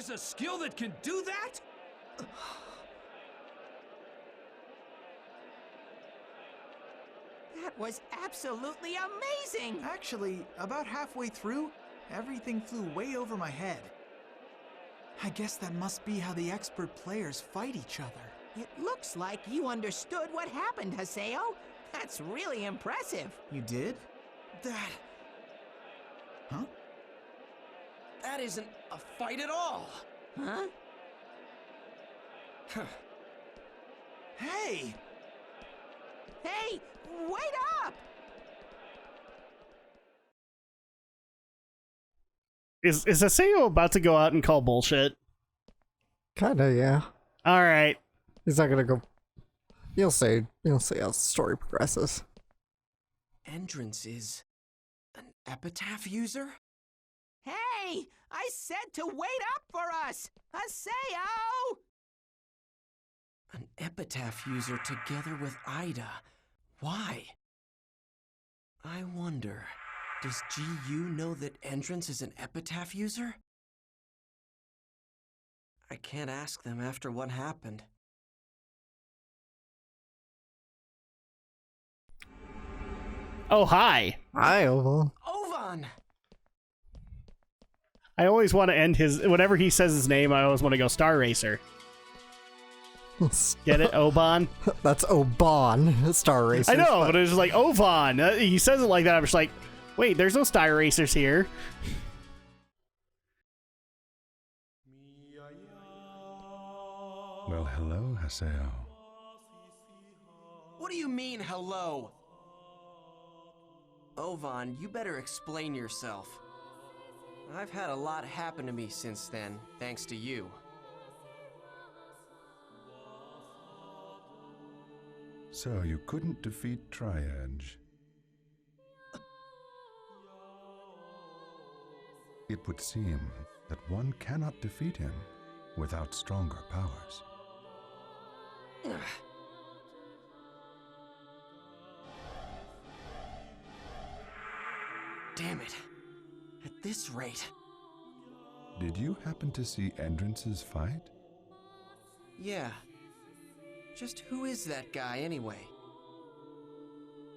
There's a skill that can do that? That was absolutely amazing! Actually, about halfway through, everything flew way over my head. I guess that must be how the expert players fight each other. It looks like you understood what happened, Haseo. That's really impressive. You did? That... Huh? That isn't a fight at all. Huh? Hey! Hey, wait up! Is Haseo about to go out and call bullshit? Kinda, yeah. Alright. He's not gonna go... You'll see as the story progresses. Entrance is an epitaph user? Hey, I said to wait up for us! Haseo! An epitaph user together with Ida. Why? I wonder, does GU know that Entrance is an epitaph user? I can't ask them after what happened. Oh, hi. Hi, Oval. Ovan! I always want to end his... Whenever he says his name, I always want to go Star Racer. Get it, Oban? That's Oban, Star Racer. I know, but it's just like, Ovan. He says it like that. I'm just like, wait, there's no Star Racers here. Well, hello, Haseo. What do you mean, hello? Ovan, you better explain yourself. I've had a lot happen to me since then, thanks to you. So you couldn't defeat Triage. It would seem that one cannot defeat him without stronger powers. Damn it. At this rate. Did you happen to see Entrance's fight? Yeah. Just who is that guy anyway?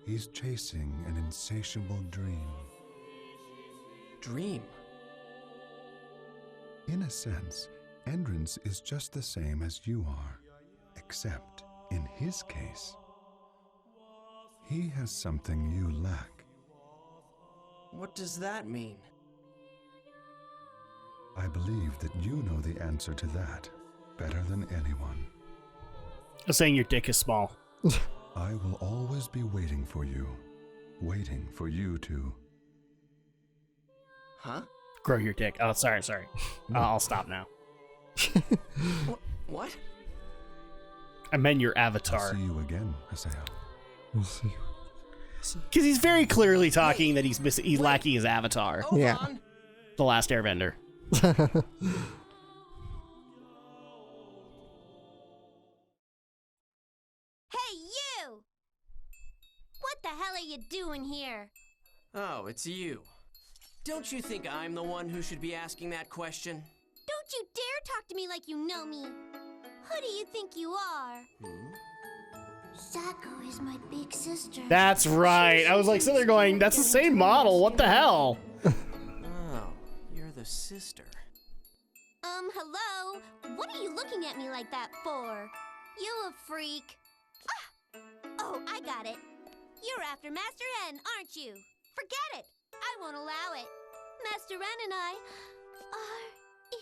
He's chasing an insatiable dream. Dream? In a sense, Entrance is just the same as you are, except in his case, he has something you lack. What does that mean? I believe that you know the answer to that better than anyone. I'm saying your dick is small. I will always be waiting for you to... Huh? Grow your dick. Oh, sorry. I'll stop now. What? I meant your I'll avatar. see you again, Haseo. We'll see. Because he's very clearly talking that he's lacking his avatar. Ovan! Yeah. The Last Airbender. Hey, you! What the hell are you doing here? Oh, it's you. Don't you think I'm the one who should be asking that question? Don't you dare talk to me like you know me. Who do you think you are? Sako is my big sister. That's right. I was like sitting there going, that's the same model. What the hell? Oh, you're the sister. Hello? What are you looking at me like that for? You a freak. Ah! Oh, I got it. You're after Master N, aren't you? Forget it. I won't allow it. Master N and I are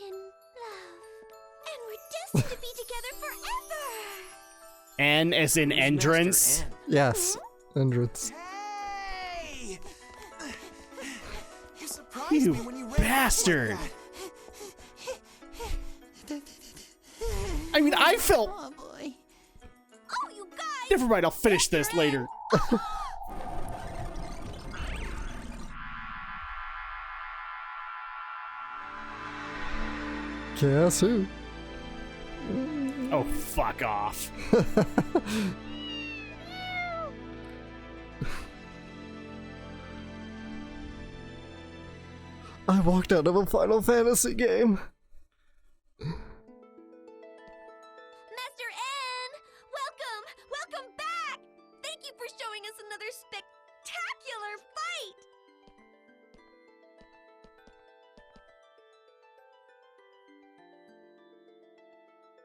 in love. And we're destined to be together forever. N as in Who's entrance. Master N? Yes, Entrance. Hey! You surprised You me when you ran bastard. Like that. I mean, I felt... Oh, boy. Oh, you guys! Never mind, I'll finish this later. Guess who? Oh, fuck off. I walked out of a Final Fantasy game. for showing us another spectacular fight!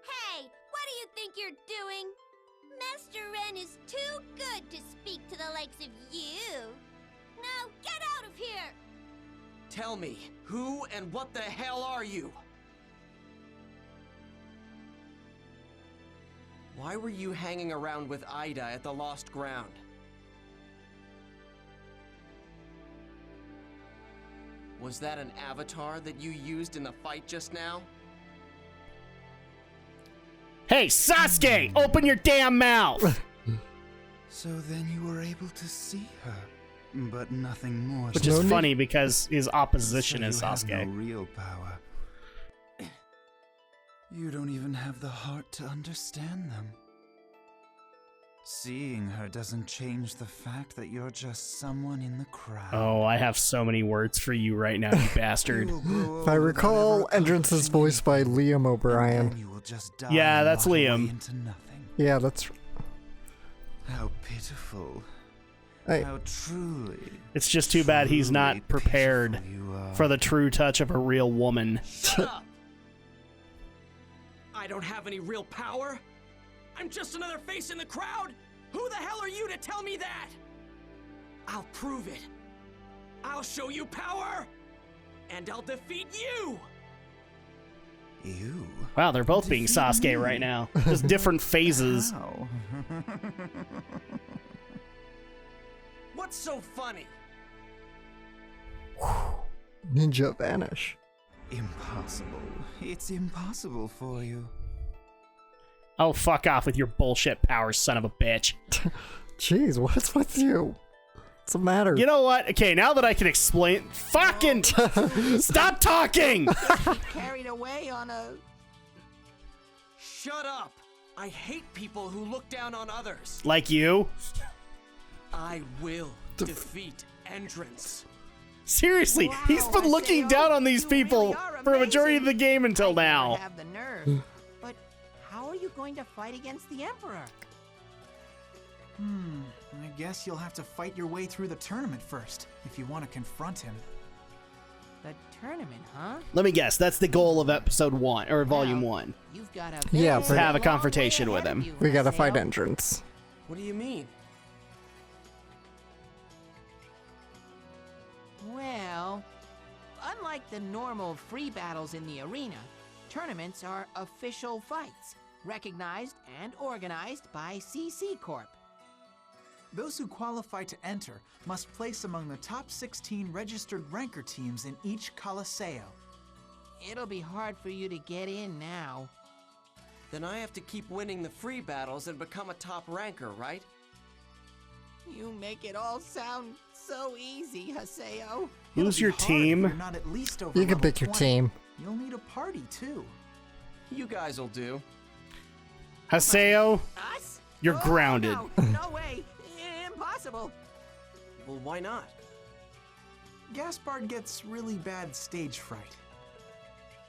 Hey, what do you think you're doing? Master Ren is too good to speak to the likes of you. Now get out of here! Tell me, who and what the hell are you? Why were you hanging around with Ida at the Lost Ground? Was that an avatar that you used in the fight just now? Hey, Sasuke, open your damn mouth! So then you were able to see her, but nothing more. Which is funny because his opposition is So you have Sasuke. no real power. You don't even have the heart to understand them. Seeing her doesn't change the fact that you're just someone in the crowd. Oh, I have so many words for you right now, you bastard. If I recall, Entrance is voiced by Liam O'Brien. Yeah, that's Liam. Into nothing. Yeah, that's... How pitiful. Hey. How truly. It's just too bad he's not truly prepared pitiful you are. for the true touch of a real woman. Shut up! I don't have any real power. I'm just another face in the crowd. Who the hell are you to tell me that? I'll prove it. I'll show you power, and I'll defeat you. You? Wow, they're both being Sasuke right now. Just different phases. How? What's so funny? Ninja vanish. Impossible. It's impossible for you. Oh, fuck off with your bullshit powers, son of a bitch. Jeez, what's with you? What's the matter? You know what? Okay, now that I can explain... Fucking... Stop talking! Carried away on a... Shut up! I hate people who look down on others. Like you? I will defeat Entrance. Seriously, Wow, he's been looking Haseo, down on these you people really are for a majority of the amazing. game until I never now. have the nerve. But how are you going to fight against the Emperor? I guess you'll have to fight your way through the tournament first, if you want to confront him. The tournament, huh? Let me guess, that's the goal of episode 1, or volume Well, 1. You've got a Yeah, very but- Have a long confrontation way with ahead him. of you, We gotta fight Haseo. Entrance. What do you mean? Well, unlike the normal free battles in the arena, tournaments are official fights, recognized and organized by CC Corp. Those who qualify to enter must place among the top 16 registered ranker teams in each Coliseum. It'll be hard for you to get in now. Then I have to keep winning the free battles and become a top ranker, right? You make it all sound so easy, Haseo. Who's It'll your be hard if team? you're not at least over You can level pick your 20. team. You'll need a party too. You guys will do. Haseo, Us? you're Oh, grounded. No, no way. Impossible. Well, why not? Gaspard gets really bad stage fright.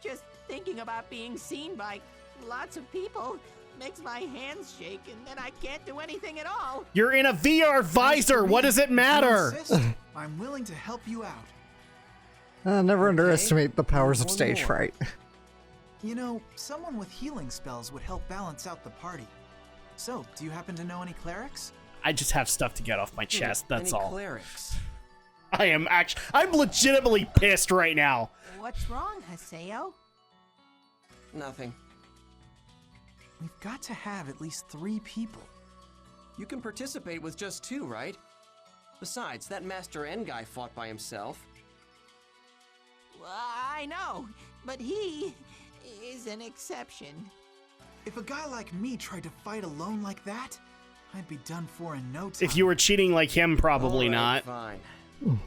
Just thinking about being seen by lots of people makes my hands shake, and then I can't do anything at all. You're in a VR visor. What does it If you matter? insist, I'm willing to help you out. Never underestimate the powers of One stage more. fright. You know, someone with healing spells would help balance out the party. So, do you happen to know any clerics? I just have stuff to get off my chest, that's Any all. clerics? I'm legitimately pissed right now. What's wrong, Haseo? Nothing. We've got to have at least 3 people. You can participate with just 2, right? Besides, that Master N guy fought by himself. I know, but he is an exception. If a guy like me tried to fight alone like that, I'd be done for in no time. If you were cheating like him, probably All right, not. Fine.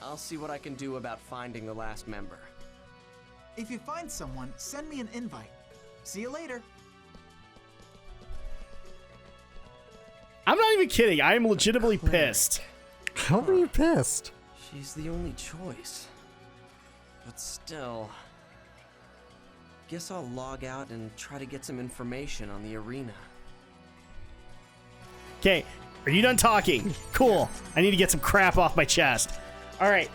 I'll see what I can do about finding the last member. If you find someone, send me an invite. See you later. I'm not even kidding. I am legitimately pissed. How are you pissed? She's the only choice. But still... Guess I'll log out and try to get some information on the arena. Okay, Are you done talking? Cool. I need to get some crap off my chest. All right.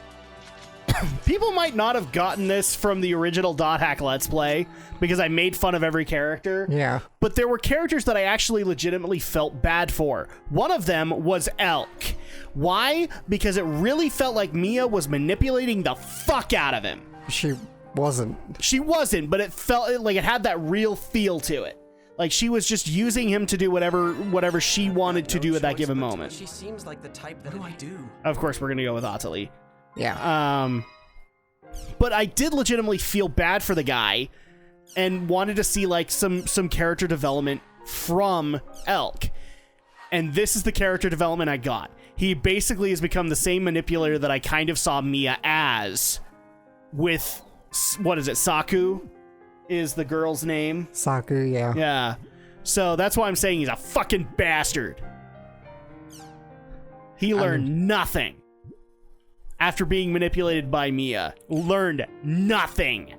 People might not have gotten this from the original Dot Hack Let's Play because I made fun of every character. Yeah. But there were characters that I actually legitimately felt bad for. One of them was Elk. Why? Because it really felt like Mia was manipulating the fuck out of him. She wasn't. She wasn't, but it felt like it had that real feel to it. Like she was just using him to do whatever she wanted to do at that given moment. She seems like the type that I do. Of course, we're gonna go with Atali. Yeah. But I did legitimately feel bad for the guy and wanted to see like some character development from Elk. And this is the character development I got. He basically has become the same manipulator that I kind of saw Mia as with, what is it, Saku is the girl's name? Saku, yeah. Yeah. So that's why I'm saying he's a fucking bastard. He learned nothing. After being manipulated by Mia, learned nothing.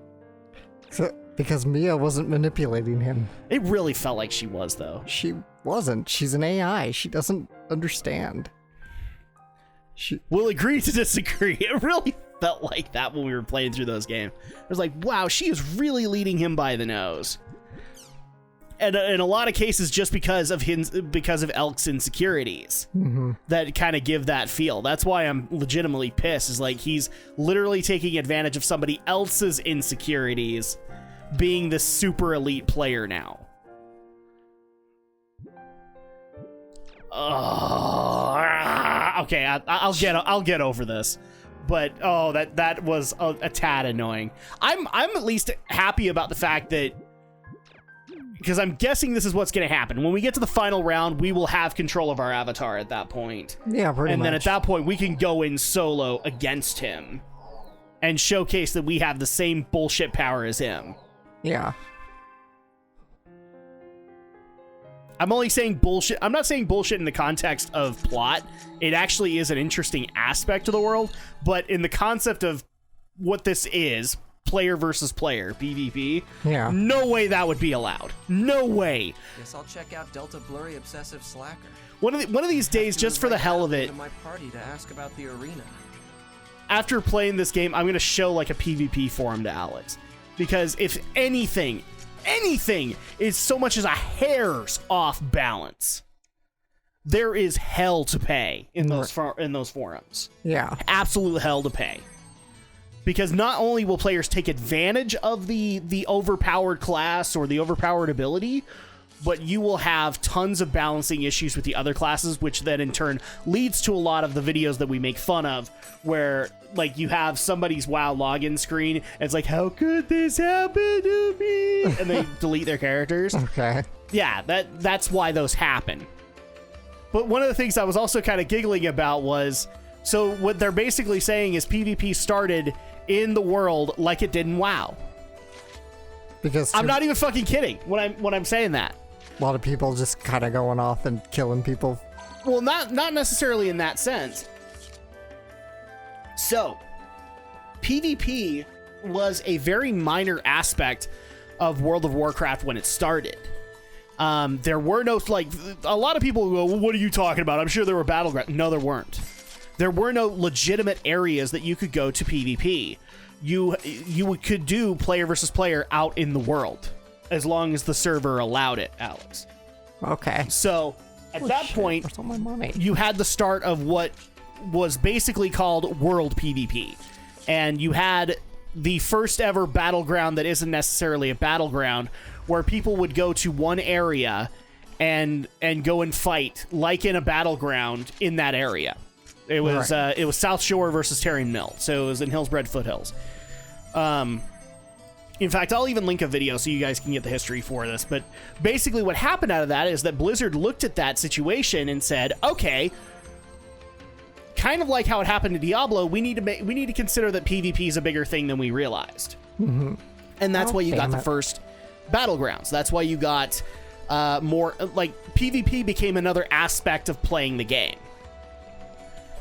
So, because Mia wasn't manipulating him. It really felt like she was, though. She wasn't. She's an AI. She doesn't understand. We'll agree to disagree. It really felt like that when we were playing through those games. It was like, wow, she is really leading him by the nose. And in a lot of cases, just because of Elk's insecurities that kind of give that feel. That's why I'm legitimately pissed. Is like he's literally taking advantage of somebody else's insecurities, being the super elite player now. Okay, I'll get over this. But that was a tad annoying. I'm at least happy about the fact that, because I'm guessing this is what's going to happen. When we get to the final round, we will have control of our avatar at that point. Yeah, pretty much. And then at that point, we can go in solo against him and showcase that we have the same bullshit power as him. Yeah. I'm only saying bullshit. I'm not saying bullshit in the context of plot. It actually is an interesting aspect of the world. But in the concept of what this is, player versus player, PvP. Yeah. No way that would be allowed. No way. Guess I'll check out Delta Blurry Obsessive Slacker. One of these days, just for the hell of it, my party to ask about the arena. After playing this game, I'm gonna show like a PvP forum to Alex, because if anything is so much as a hair's off balance, there is hell to pay in those forums. Yeah. Absolute hell to pay. Because not only will players take advantage of the overpowered class or the overpowered ability, but you will have tons of balancing issues with the other classes, which then in turn leads to a lot of the videos that we make fun of, where like you have somebody's WoW login screen, and it's like, how could this happen to me? And they delete their characters. Okay. Yeah, that's why those happen. But one of the things I was also kind of giggling about was, so what they're basically saying is PvP started in the world like it did in WoW. Because I'm not even fucking kidding when I'm saying that. A lot of people just kind of going off and killing people. Well, not necessarily in that sense. So, PvP was a very minor aspect of World of Warcraft when it started. There were no, like, a lot of people go, well, what are you talking about? I'm sure there were battlegrounds. No, there weren't. There were no legitimate areas that you could go to PvP. You could do player versus player out in the world, as long as the server allowed it, Alex. Okay. So, at that point, where's all my money? you had the start of what was basically called World PvP. And you had the first ever battleground that isn't necessarily a battleground, where people would go to one area and go and fight, like in a battleground in that area. It was Right. It was South Shore versus Terran Mill, so it was in Hillsbred Foothills. In fact, I'll even link a video so you guys can get the history for this. But basically, what happened out of that is that Blizzard looked at that situation and said, "Okay, kind of like how it happened to Diablo, we need to consider that PvP is a bigger thing than we realized." Mm-hmm. And that's why you got damn the it. first battlegrounds. That's why you got more like PvP became another aspect of playing the game.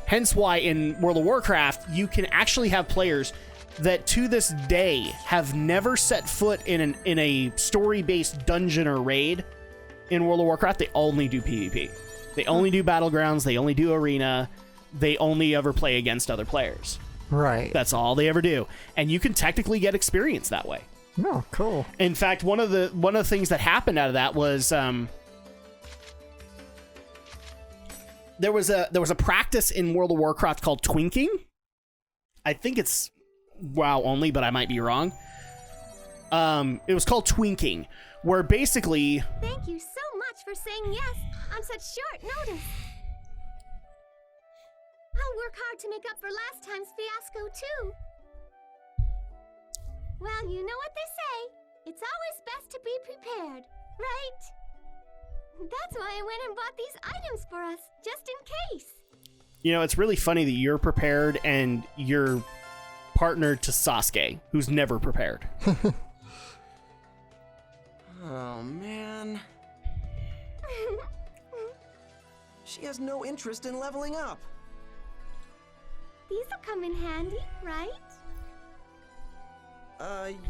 Hence why in World of Warcraft, you can actually have players that to this day have never set foot in a story-based dungeon or raid in World of Warcraft. They only do PvP. They only do Battlegrounds. They only do Arena. They only ever play against other players. Right. That's all they ever do. And you can technically get experience that way. Oh, cool. In fact, one of the things that happened out of that was there was a practice in World of Warcraft called twinking. I think it's WoW only, but I might be wrong. It was called twinking, where basically... Thank you so much for saying yes on such short notice. I'll work hard to make up for last time's fiasco, too. Well, you know what they say. It's always best to be prepared, right? That's why I went and bought these items for us, just in case. You know, it's really funny that you're prepared and you're partnered to Sasuke, who's never prepared. Oh, man. She has no interest in leveling up. These will come in handy, right?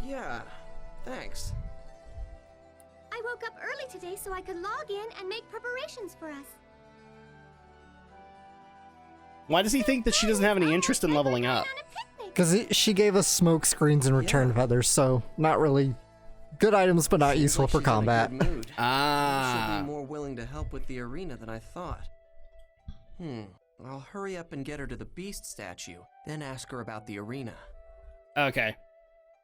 Yeah. Thanks. I woke up early today so I could log in and make preparations for us. Why does he think that she doesn't have any interest in leveling up? Because she gave us smoke screens in return of others, so not really good items, but not Seems useful like for she's in a combat. good mood. Ah. She'll be more willing to help with the arena than I thought. I'll hurry up and get her to the beast statue, then ask her about the arena. Okay.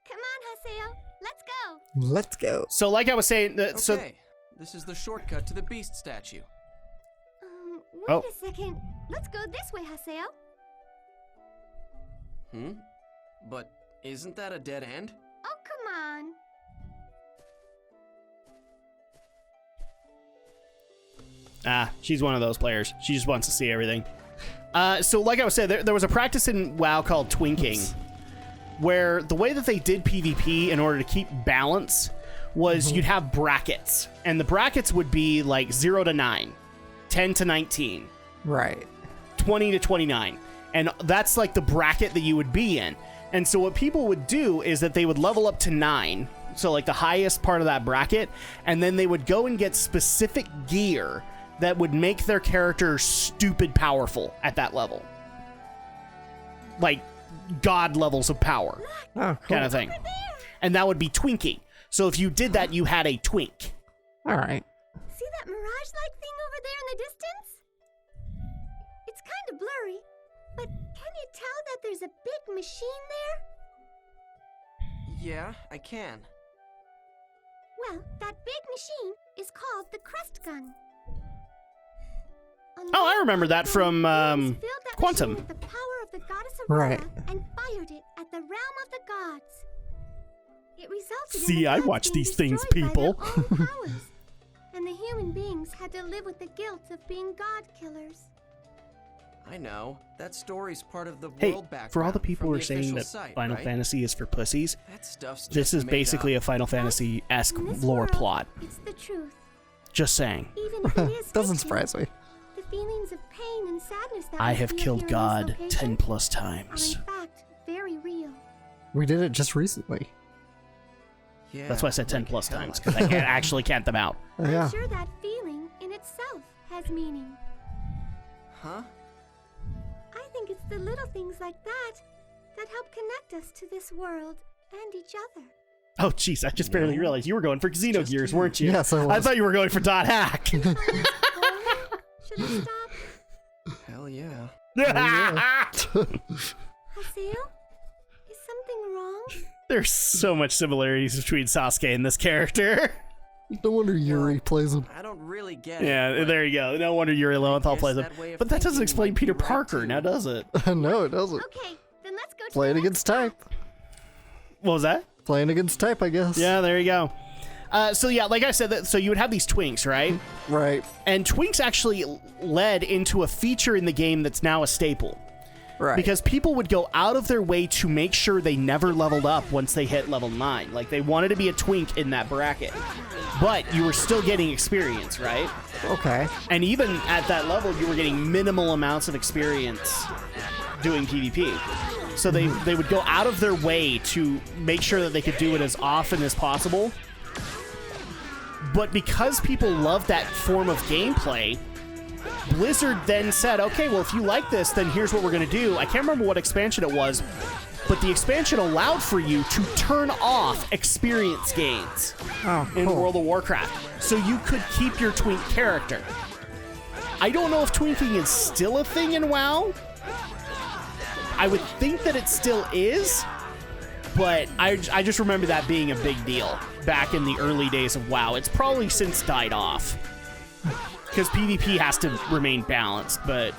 Come on, Haseo. Let's go. Let's go. So like I was saying, Okay, this is the shortcut to the beast statue. Wait a second. Let's go this way, Haseo. But isn't that a dead end? Oh, come on. She's one of those players. She just wants to see everything. So like I was saying, there was a practice in WoW called twinking, where the way that they did PvP in order to keep balance was you'd have brackets, and the brackets would be like 0 to 9, 10 to 19, Right. 20 to 29, and that's like the bracket that you would be in. And so what people would do is that they would level up to 9, so like the highest part of that bracket, and then they would go and get specific gear that would make their character stupid powerful at that level. Like god levels of power. Oh, cool. Kind of thing. And that would be twinking. So if you did that, you had a twink. All right. See that mirage-like thing over there in the distance? It's kind of blurry, but can you tell that there's a big machine there? Yeah, I can. Well, that big machine is called the Crest Gun. Oh, I remember that from Humans filled that Quantum. machine with the power of the goddess Aurora Right. and fired it at the realm of the gods. It resulted in See, the I gods watch being these things, destroyed by people. their own powers. And the human beings had to live with the guilt of being god killers. I know. That story's part of the Hey, world background. for all the people who from are saying official that site, Final right? Fantasy is for pussies, That stuff's this just is made basically up. a Final Fantasy-esque In this lore world, plot. It's the truth. Just saying. Even if it is Doesn't fiction, surprise me. the feelings of pain and sadness that I we have feel killed here in God this 10 location plus are times. in fact very real. We did it just recently. Yeah, That's why I said 10 like plus hell times, I because I can't actually count them out. Yeah. I'm sure that feeling in itself has meaning. Huh? I think it's the little things like that that help connect us to this world and each other. Oh, jeez, I just barely realized you were going for Xenogears, Just weren't you? Yes, I was. I thought you were going for Dot Hack. Should I stop? Hell yeah. Haseo? Is something wrong? There's so much similarities between Sasuke and this character. No wonder Yuri plays him. I don't really get it. Yeah, but there you go. No wonder Yuri Lowenthal guess plays him. that way of But that doesn't thinking explain might be Peter right, Parker, too. now does it? No, it doesn't. Okay, then let's go to Playing the against next type. What was that? Playing against type, I guess. Yeah, there you go. So yeah, like I said, so you would have these twinks, right? Right. And twinks actually led into a feature in the game that's now a staple. Right. Because people would go out of their way to make sure they never leveled up once they hit level 9. Like, they wanted to be a twink in that bracket. But you were still getting experience, right? Okay. And even at that level, you were getting minimal amounts of experience doing PvP. So they would go out of their way to make sure that they could do it as often as possible. But because people love that form of gameplay, Blizzard then said, okay, well, if you like this, then here's what we're going to do. I can't remember what expansion it was, but the expansion allowed for you to turn off experience gains in World of Warcraft, so you could keep your twink character. I don't know if twinking is still a thing in WoW. I would think that it still is, but I just remember that being a big deal back in the early days of WoW. It's probably since died off, because PvP has to remain balanced, but